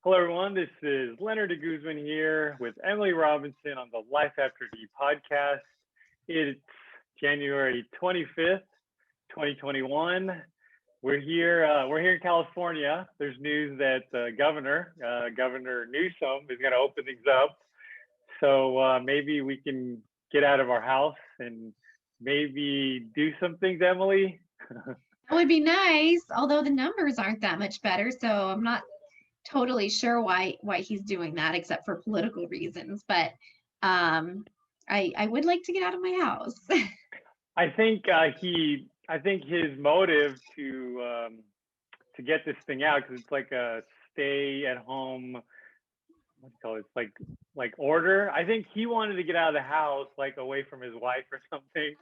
Hello, everyone. This is Lenard Guzman here with Emily Robinson on the Life After D podcast. It's January 25th, 2021. We're here. We're here in California. There's news that Governor Newsom, is going to open things up. So maybe we can get out of our house and maybe do some things, Emily. That would be nice, although the numbers aren't that much better, so I'm not totally sure why he's doing that, except for political reasons. But I would like to get out of my house. I think his motive to get this thing out, because it's like a stay at home, what do you call it? It's like order. I think he wanted to get out of the house, like away from his wife or something.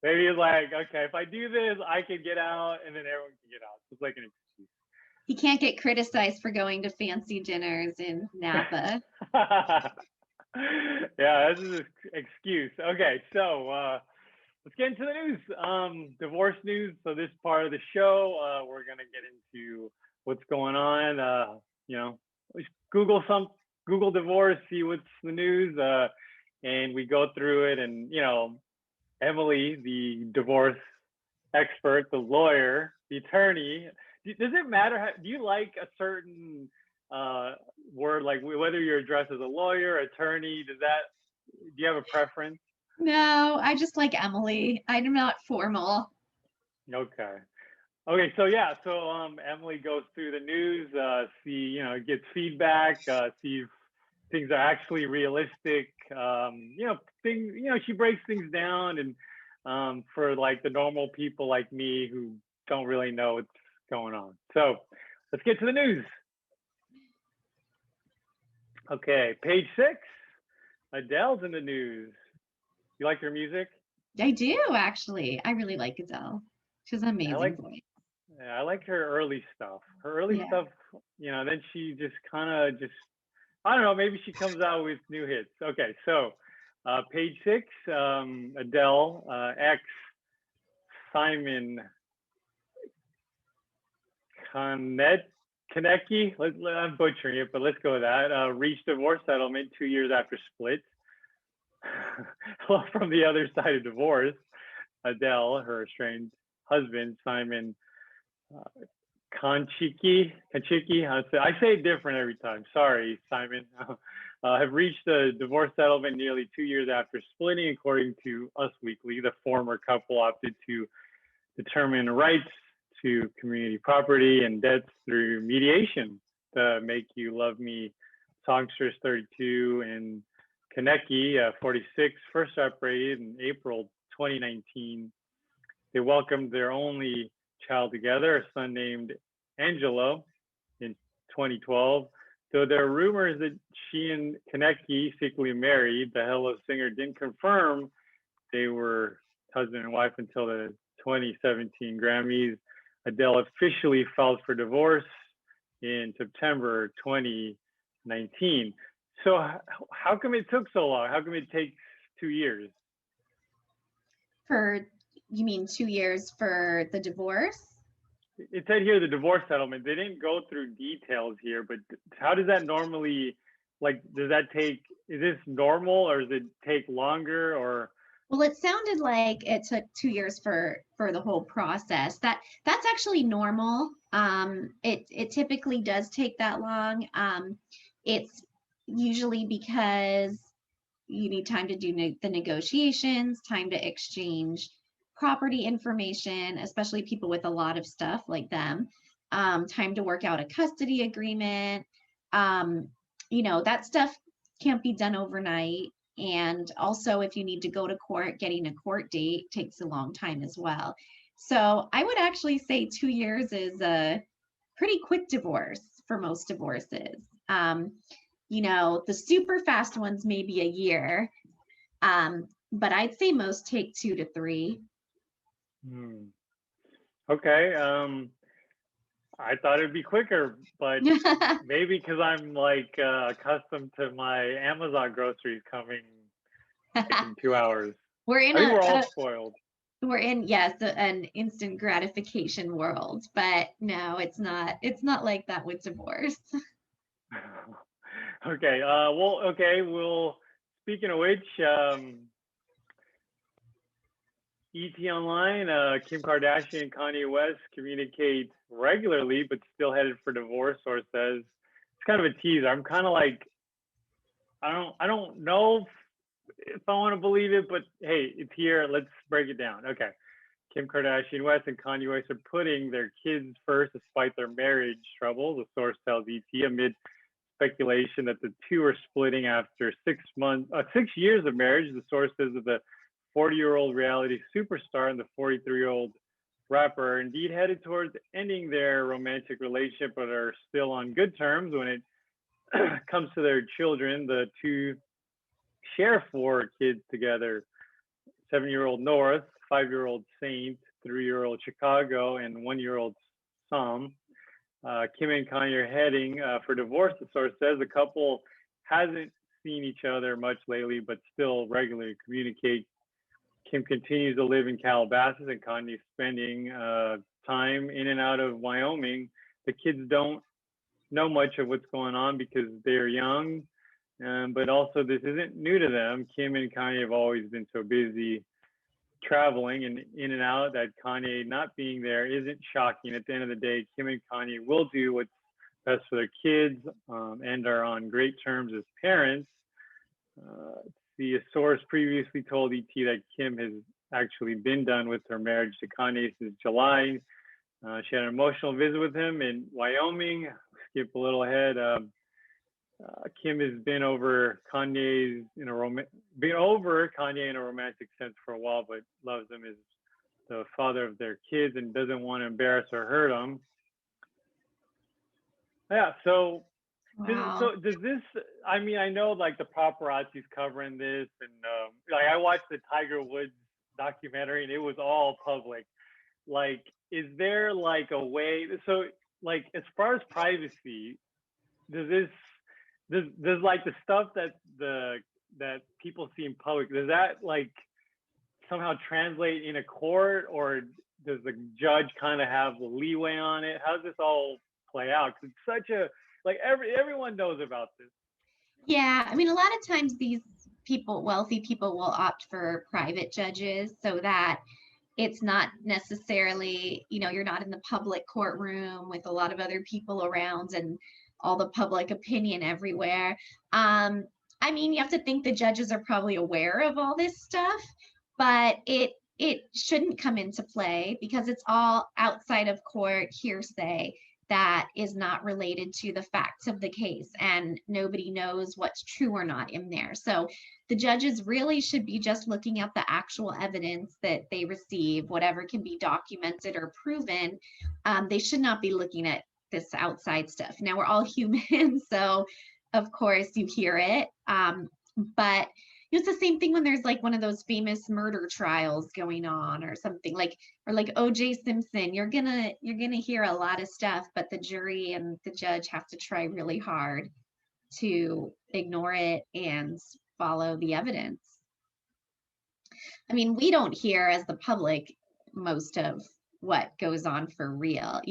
Maybe he's like, okay, if I do this, I can get out, and then everyone can get out. It's like an excuse. He can't get criticized for going to fancy dinners in Napa. Yeah, this is an excuse. Okay, so let's get into the news. Divorce news. So this part of the show, we're gonna get into what's going on. Google divorce, see what's the news, and we go through it. And Emily, the divorce expert, the lawyer, the attorney. Does it matter? Do you like a certain word, like whether you're addressed as a lawyer, attorney? Do you have a preference? No, I just like Emily. I'm not formal. Okay. So Emily goes through the news, gets feedback, see if things are actually realistic. She breaks things down, and for like the normal people like me who don't really know what's going on. So let's get to the news. Okay, page 6. Adele's in the news. You like her music? I do, actually. I really like Adele. She's an amazing voice. Yeah, I like her early stuff. Stuff, then she just kind of I don't know, maybe she comes out with new hits. Okay, so page 6, Adele, ex Simon Konecki, I'm butchering it, but let's go with that, reached divorce settlement 2 years after split. Well, from the other side of divorce, Adele, her estranged husband, Simon Konecki, I say it different every time. Sorry, Simon. Have reached a divorce settlement nearly 2 years after splitting, according to Us Weekly. The former couple opted to determine rights to community property and debts through mediation. The Make You Love Me songstress, 32, and Konecki, 46, first separated in April 2019. They welcomed their only child together, a son named Angelo, in 2012. Though there are rumors that she and Konecki secretly married, the Hello singer didn't confirm they were husband and wife until the 2017 Grammys. Adele officially filed for divorce in September 2019. So how come it took so long? How come it takes 2 years? You mean 2 years for the divorce? It said here the divorce settlement. They didn't go through details here, but how does that normally, does that take, is this normal, or does it take longer, or? Well, it sounded like it took 2 years for the whole process. That's actually normal. It typically does take that long. It's usually because you need time to do the negotiations, time to exchange property information, especially people with a lot of stuff like them, time to work out a custody agreement. That stuff can't be done overnight. And also, if you need to go to court, getting a court date takes a long time as well. So I would actually say 2 years is a pretty quick divorce for most divorces. The super fast ones may be a year, but I'd say most take 2 to 3. Okay. I thought it'd be quicker, but maybe because I'm accustomed to my Amazon groceries coming in 2 hours. We're all spoiled. We're in, yes, an instant gratification world, but no, it's not like that with divorce. Okay. Well, okay. Well, speaking of which, ET Online, Kim Kardashian and Kanye West communicate regularly, but still headed for divorce. Source says it's kind of a teaser. I'm kind of like, I don't know if I want to believe it, but hey, it's here. Let's break it down. Okay. Kim Kardashian West and Kanye West are putting their kids first despite their marriage troubles, the source tells ET, amid speculation that the two are splitting after 6 years of marriage. The source says that the 40-year-old reality superstar and the 43-year-old rapper are indeed headed towards ending their romantic relationship, but are still on good terms when it comes to their children. The two share 4 kids together: 7-year-old North, 5-year-old Saint, 3-year-old Chicago, and 1-year-old Sam. Kim and Kanye are heading for divorce, the source says. The couple hasn't seen each other much lately, but still regularly communicate. Kim continues to live in Calabasas, and Kanye is spending time in and out of Wyoming. The kids don't know much of what's going on because they're young, but also this isn't new to them. Kim and Kanye have always been so busy traveling and in and out that Kanye not being there isn't shocking. At the end of the day, Kim and Kanye will do what's best for their kids, and are on great terms as parents. The source previously told ET that Kim has actually been done with her marriage to Kanye since July. She had an emotional visit with him in Wyoming. Skip a little ahead. Kim has been over Kanye in a romantic sense for a while, but loves him as the father of their kids and doesn't want to embarrass or hurt him. Yeah. So Wow. does this? I mean, I know like the paparazzi's covering this, and like I watched the Tiger Woods documentary, and it was all public. Like, is there like a way? So, like, as far as privacy, does this does like the stuff that people see in public, does that like somehow translate in a court, or does the judge kind of have the leeway on it? How does this all play out? Because it's such a like everyone knows about this. Yeah, I mean, a lot of times these people, wealthy people, will opt for private judges so that it's not necessarily, you're not in the public courtroom with a lot of other people around and all the public opinion everywhere. I mean, you have to think the judges are probably aware of all this stuff, but it shouldn't come into play because it's all outside of court hearsay that is not related to the facts of the case, and nobody knows what's true or not in there. So the judges really should be just looking at the actual evidence that they receive, whatever can be documented or proven. They should not be looking at this outside stuff. Now, we're all human, so of course you hear it. But it's the same thing when there's like one of those famous murder trials going on or something like, or like OJ Simpson. You're gonna hear a lot of stuff, but the jury and the judge have to try really hard to ignore it and follow the evidence. I mean, we don't hear as the public most of what goes on for real.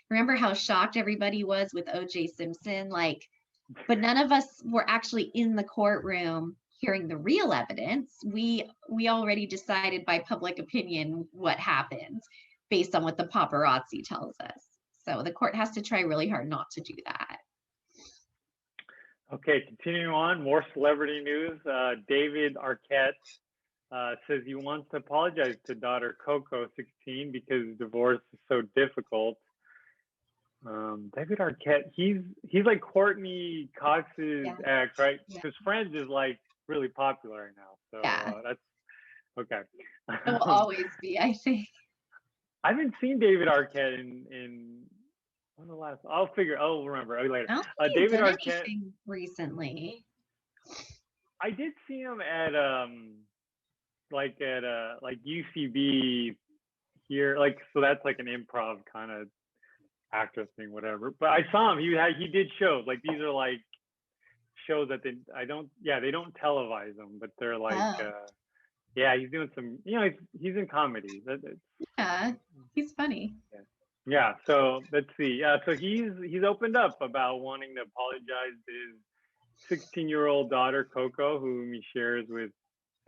Remember how shocked everybody was with OJ Simpson? Like, but none of us were actually in the courtroom hearing the real evidence. We already decided by public opinion what happened based on what the paparazzi tells us. So the court has to try really hard not to do that. Okay, continuing on, more celebrity news. David Arquette says he wants to apologize to daughter Coco, 16, because divorce is so difficult. David Arquette, he's like Courtney Cox's ex, right? Because Friends is like really popular right now. So that's okay. It will always be, I think. I haven't seen David Arquette in when the last. I'll remember later. David Arquette recently. I did see him at like UCB here, like, so that's like an improv kind of actor thing, whatever. But I saw him. He did shows. Like, these are like shows that they don't televise them, but they're like he's doing some, he's in comedy. Yeah, he's funny. Yeah. Yeah, so let's see. Yeah, so he's opened up about wanting to apologize to his 16-year-old daughter Coco, whom he shares with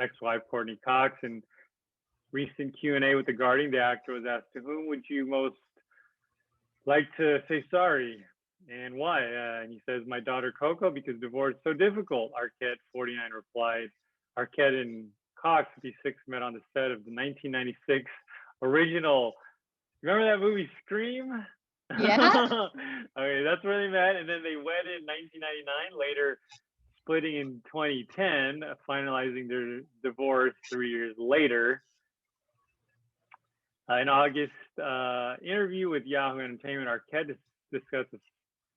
ex-wife Courtney Cox. In recent Q&A with The Guardian, the actor was asked, "To whom would you most like to say sorry, and why?" And he says, "My daughter Coco, because divorce is so difficult." Arquette, 49, replied. Arquette and Cox, 56, met on the set of the 1996 original. Remember that movie Scream? Yeah. Okay, that's where they met, and then they wedded in 1999. Later, splitting in 2010, finalizing their divorce 3 years later. In August, interview with Yahoo Entertainment, Arquette discussed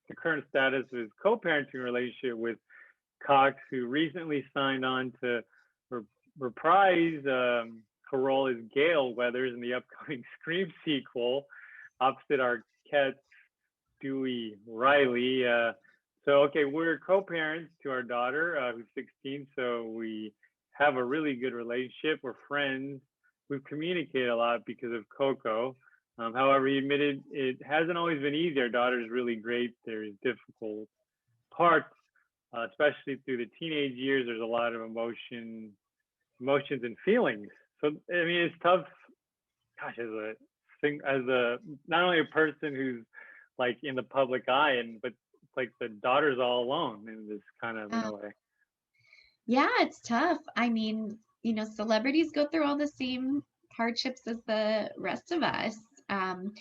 the current status of his co-parenting relationship with Cox, who recently signed on to reprise her role as Gale Weathers in the upcoming Scream sequel, opposite Arquette's Dewey Riley. Okay, we're co-parents to our daughter, who's 16, so we have a really good relationship. We're friends. We've communicated a lot because of Coco. However, he admitted it hasn't always been easy. Our daughter is really great. There's difficult parts, especially through the teenage years. There's a lot of emotions and feelings. So I mean, it's tough. Gosh, as a not only a person who's like in the public eye, but it's like the daughter's all alone in this kind of in a way. Yeah, it's tough. I mean, celebrities go through all the same hardships as the rest of us. Um,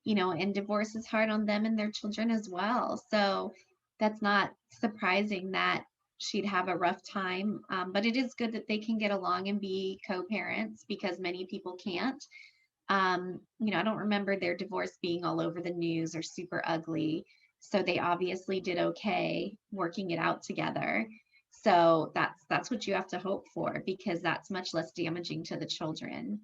and divorce is hard on them and their children as well. So that's not surprising that she'd have a rough time. But it is good that they can get along and be co-parents because many people can't. I don't remember their divorce being all over the news or super ugly. So they obviously did okay working it out together. So that's what you have to hope for because that's much less damaging to the children.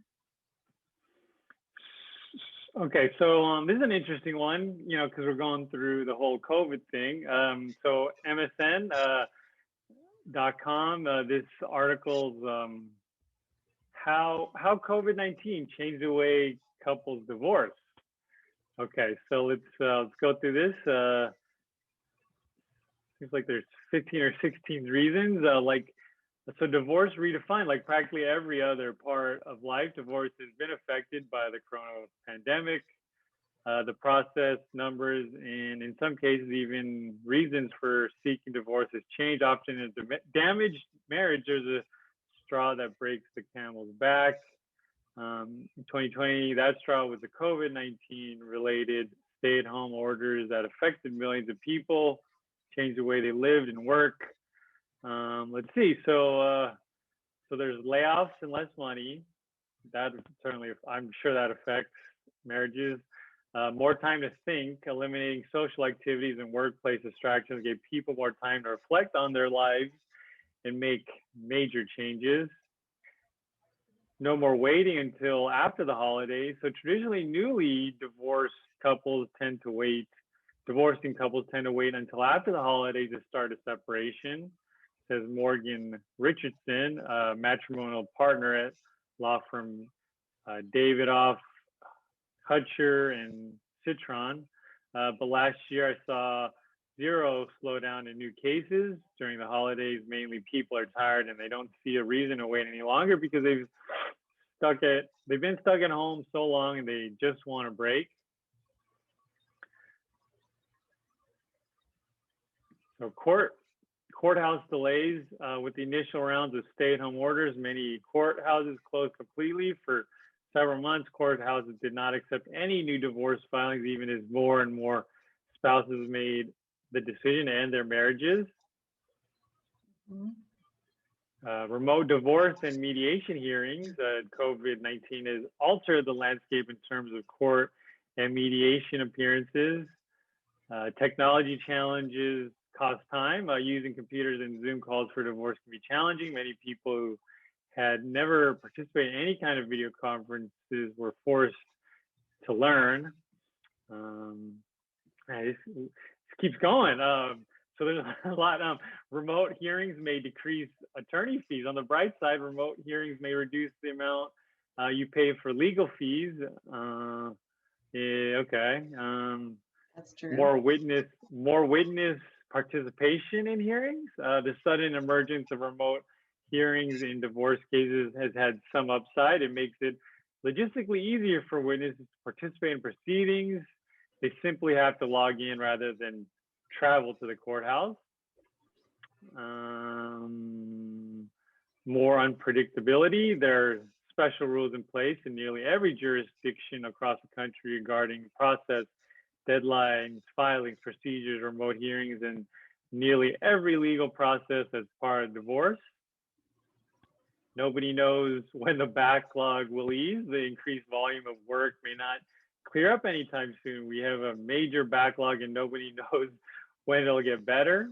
Okay, so this is an interesting one, because we're going through the whole COVID thing. So MSN.com, this article's how COVID-19 changed the way couples divorce. Okay, so let's go through this. Seems like there's 15 or 16 reasons. So divorce redefined, like practically every other part of life, divorce has been affected by the corona pandemic. The process, numbers, and in some cases, even reasons for seeking divorce has changed. Often in a damaged marriage, there's a straw that breaks the camel's back. In 2020, that straw was the COVID-19 related stay-at-home orders that affected millions of people, changed the way they lived and work. Let's see. So there's layoffs and less money. That certainly, I'm sure that affects marriages. More time to think, eliminating social activities and workplace distractions gave people more time to reflect on their lives and make major changes. No more waiting until after the holidays. So traditionally, newly divorcing couples tend to wait until after the holidays to start a separation, says Morgan Richardson, a matrimonial partner at law firm Davidoff, Hutcher, and Citron. But last year I saw zero slowdown in new cases during the holidays. Mainly people are tired and they don't see a reason to wait any longer because they've been stuck at home so long and they just want a break. So courthouse delays with the initial rounds of stay-at-home orders. Many courthouses closed completely for several months. Courthouses did not accept any new divorce filings, even as more and more spouses made the decision to end their marriages. Remote divorce and mediation hearings. COVID-19 has altered the landscape in terms of court and mediation appearances. Technology challenges cost time. Using computers and Zoom calls for divorce can be challenging. Many people who had never participated in any kind of video conferences were forced to learn. This keeps going. So there's a lot. Remote hearings may decrease attorney fees. On the bright side, remote hearings may reduce the amount you pay for legal fees. Yeah, okay. That's true. More witness participation in hearings. The sudden emergence of remote hearings in divorce cases has had some upside. It makes it logistically easier for witnesses to participate in proceedings. They simply have to log in rather than travel to the courthouse. More unpredictability. There are special rules in place in nearly every jurisdiction across the country regarding process, deadlines, filings, procedures, remote hearings, and nearly every legal process as part of divorce. Nobody knows when the backlog will ease. The increased volume of work may not clear up anytime soon. We have a major backlog and nobody knows when it'll get better.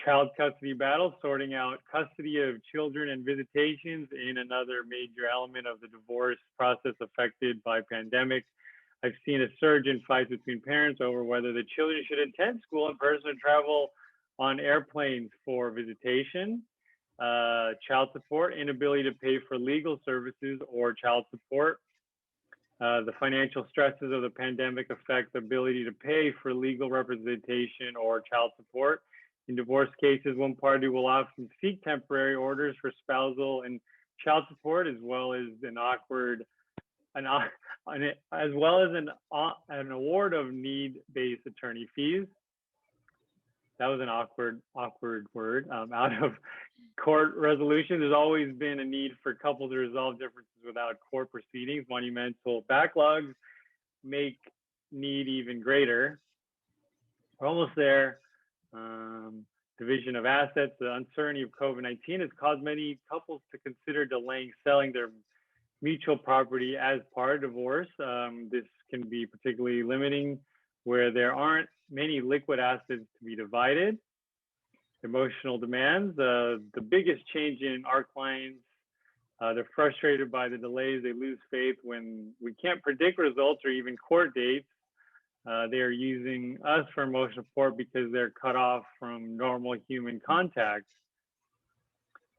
Child custody battle, sorting out custody of children and visitations in another major element of the divorce process affected by pandemic. I've seen a surge in fights between parents over whether the children should attend school in person or travel on airplanes for visitation. Child support, inability to pay for legal services or child support. The financial stresses of the pandemic affect the ability to pay for legal representation or child support. In divorce cases, one party will often seek temporary orders for spousal and child support, as well as an award of need-based attorney fees. That was an awkward word. Out of court resolution, there's always been a need for couples to resolve differences without court proceedings. Monumental backlogs make need even greater. We're almost there. Division of assets. The uncertainty of COVID-19 has caused many couples to consider delaying selling their mutual property as part of divorce. This can be particularly limiting where there aren't many liquid assets to be divided. Emotional demands. The biggest change in our clients, they're frustrated by the delays. They lose faith when we can't predict results or even court dates. They're using us for emotional support because they're cut off from normal human contact.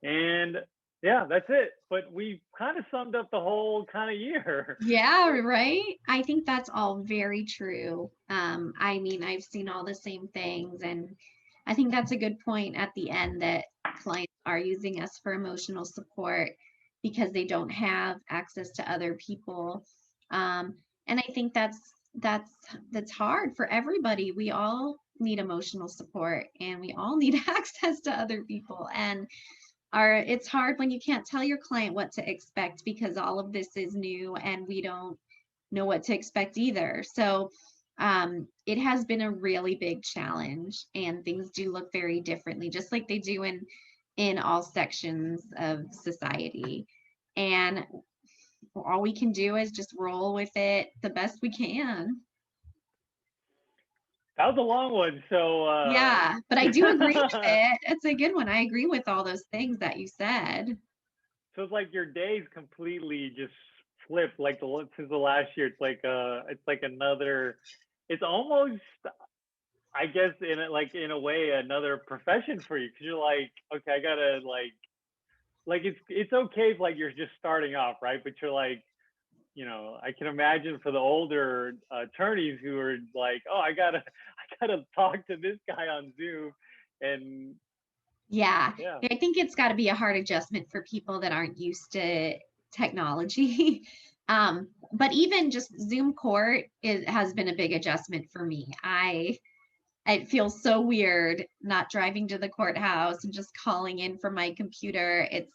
And yeah, that's it. But we kind of summed up the whole kind of year. Yeah, right. I think that's all very true. I mean, I've seen all the same things, and I think that's a good point at the end that clients are using us for emotional support because they don't have access to other people. And I think that's hard for everybody. We all need emotional support and we all need access to other people. And it's hard when you can't tell your client what to expect because all of this is new and we don't know what to expect either. So it has been a really big challenge, and things do look very differently, just like they do in all sections of society. And all we can do is just roll with it the best we can. That was a long one. So Yeah, but I do agree with it. It's a good one. I agree with all those things that you said. So it's like your days completely just flipped like since the last year. It's like another, it's almost, I guess in a way another profession for you, because you're like, okay, I gotta like it's okay if like you're just starting off, right? But you're like, I can imagine for the older attorneys who are like, oh, I gotta talk to this guy on Zoom, and Yeah, I think it's got to be a hard adjustment for people that aren't used to technology. But even just Zoom court has been a big adjustment for me. It feels so weird not driving to the courthouse and just calling in from my computer. It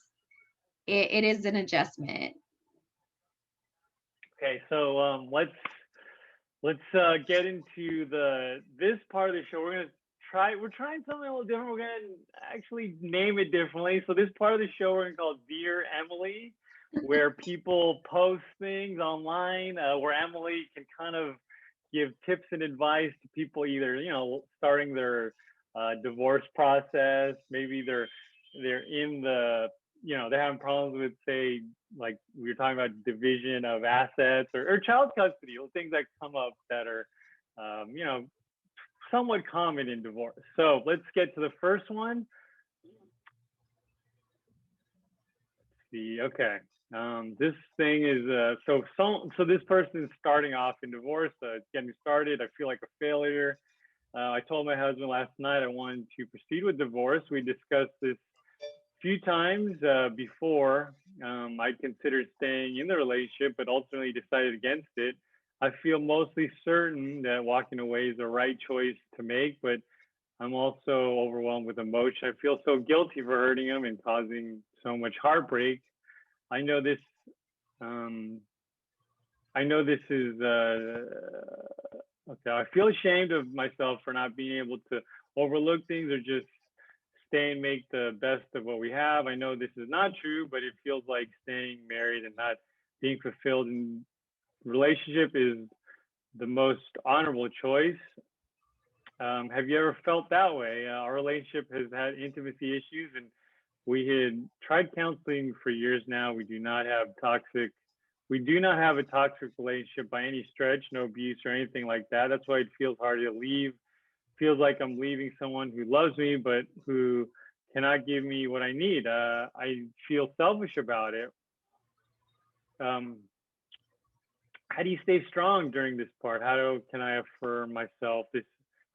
is an adjustment. Okay, so let's get into this part of the show. We're trying something a little different. We're gonna actually name it differently. So this part of the show we're gonna call Dear Emily, where people post things online, where Emily can kind of give tips and advice to people either starting their divorce process, maybe they're in they're having problems with, say, like we were talking about, division of assets or child custody, or things that come up that are somewhat common in divorce. So let's get to the first one. Let's see. Okay. This thing is so this person is starting off in divorce. It's getting started. I feel like a failure. I told my husband last night I wanted to proceed with divorce. We discussed this a few times before. I considered staying in the relationship, but ultimately decided against it. I feel mostly certain that walking away is the right choice to make, but I'm also overwhelmed with emotion. I feel so guilty for hurting him and causing so much heartbreak. I know this. Um, I know this is okay. I feel ashamed of myself for not being able to overlook things or just stay and make the best of what we have. I know this is not true, but it feels like staying married and not being fulfilled in relationship is the most honorable choice. Have you ever felt that way? Our relationship has had intimacy issues, and we had tried counseling for years now. We do not have a toxic relationship by any stretch, no abuse or anything like that. That's why it feels hard to leave. Feels like I'm leaving someone who loves me, but who cannot give me what I need. I feel selfish about it. Um, how do you stay strong during this part? Can I affirm myself? This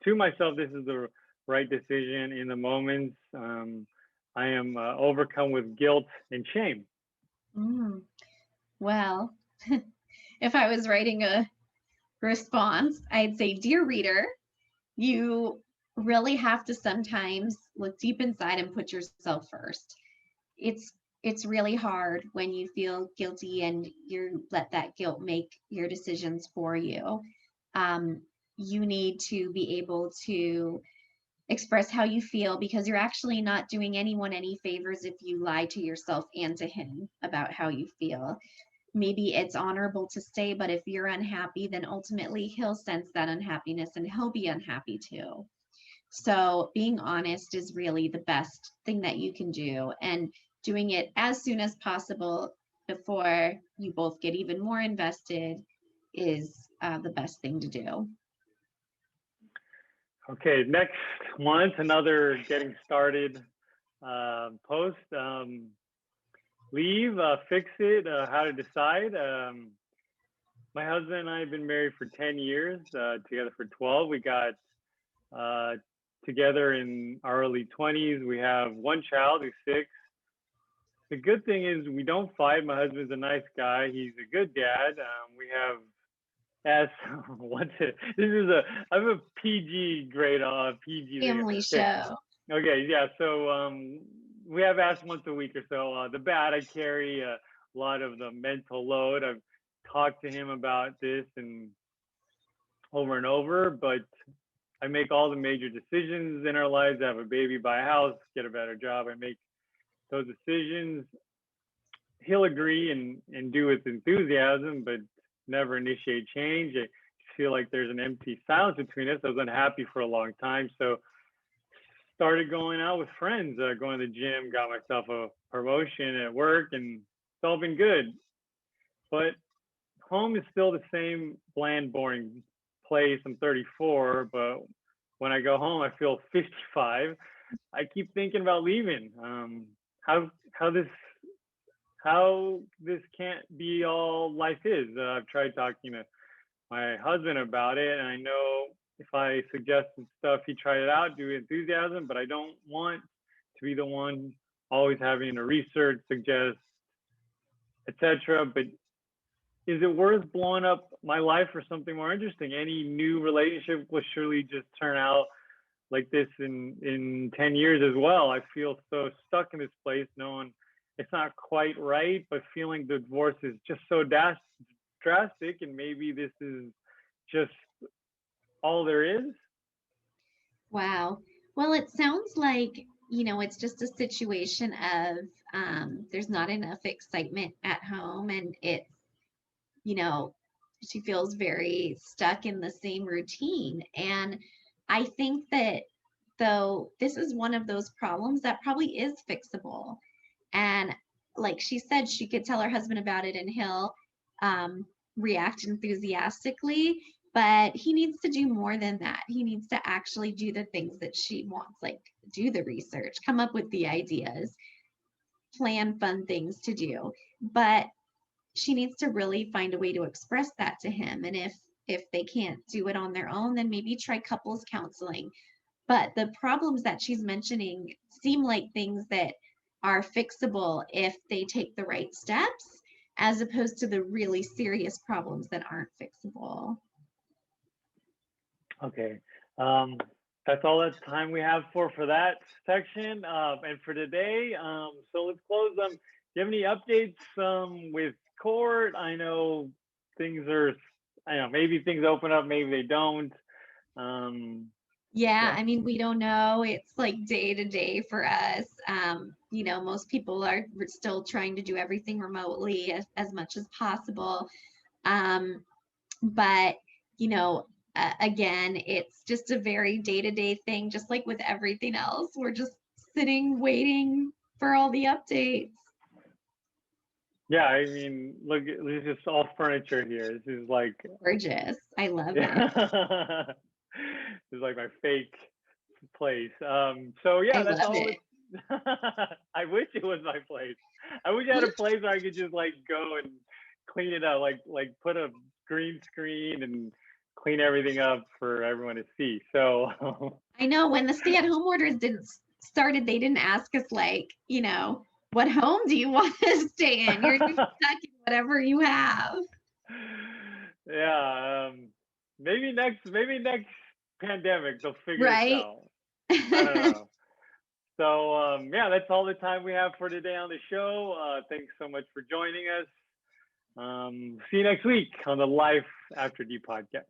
is the right decision in the moments. I am overcome with guilt and shame. Mm. Well, if I was writing a response, I'd say, dear reader, you really have to sometimes look deep inside and put yourself first. It's really hard when you feel guilty and you let that guilt make your decisions for you. You need to be able to express how you feel, because you're actually not doing anyone any favors if you lie to yourself and to him about how you feel. Maybe it's honorable to stay, but if you're unhappy, then ultimately he'll sense that unhappiness and he'll be unhappy too. So being honest is really the best thing that you can do, and doing it as soon as possible before you both get even more invested is the best thing to do. Okay, next one, another getting started post. Leave, fix it, how to decide. My husband and I have been married for 10 years, together for 12. We got together in our early 20s. We have one child who's 6. The good thing is we don't fight. My husband's a nice guy. He's a good dad. We have as I have a PG grade on PG Family show. Okay, yeah. So we have asked once a week or so. The bad, I carry a lot of the mental load. I've talked to him about this and over and over, but I make all the major decisions in our lives. I have a baby, buy a house, get a better job. I make those decisions. He'll agree and do with enthusiasm, but never initiate change. I feel like there's an empty silence between us. I was unhappy for a long time, so started going out with friends, going to the gym, got myself a promotion at work, and it's all been good. But home is still the same bland, boring place. I'm 34, but when I go home, I feel 55. I keep thinking about leaving. How this can't be all life is. I've tried talking to my husband about it, and I know if I suggested stuff, he tried it out, do enthusiasm, but I don't want to be the one always having to research, suggest, etc. But is it worth blowing up my life for something more interesting? Any new relationship will surely just turn out like this in 10 years as well. I feel so stuck in this place, knowing it's not quite right, but feeling the divorce is just so drastic, and maybe this is just all there is. Wow. Well, it sounds like, it's just a situation of there's not enough excitement at home, and it's, she feels very stuck in the same routine. And I think that, though, this is one of those problems that probably is fixable. And like she said, she could tell her husband about it and he'll react enthusiastically, but he needs to do more than that. He needs to actually do the things that she wants, like do the research, come up with the ideas, plan fun things to do. but she needs to really find a way to express that to him. And if they can't do it on their own, then maybe try couples counseling. But the problems that she's mentioning seem like things that are fixable if they take the right steps, as opposed to the really serious problems that aren't fixable. Okay. That's all the time we have for that section. And for today, so let's close. Do you have any updates with court? I know things are, I know, maybe things open up, maybe they don't. Yeah, I mean, we don't know. It's like day to day for us. You know, most people are still trying to do everything remotely as much as possible. But, you know, again, it's just a very day to day thing, just like with everything else. We're just sitting, waiting for all the updates. Yeah, I mean, look, this is all furniture here. This is like Gorgeous. I love it. This is like my fake place. So yeah, I that's love all. it. I wish it was my place. I wish I had a place where I could just like go and clean it up, like put a green screen and clean everything up for everyone to see. So I know when the stay-at-home orders started, they didn't ask us like, you know, what home do you want to stay in? You're just stuck in whatever you have. Yeah, maybe next pandemic they'll figure it Right? out. I don't know. So yeah, that's all the time we have for today on the show. Thanks so much for joining us. See you next week on the Life After D podcast.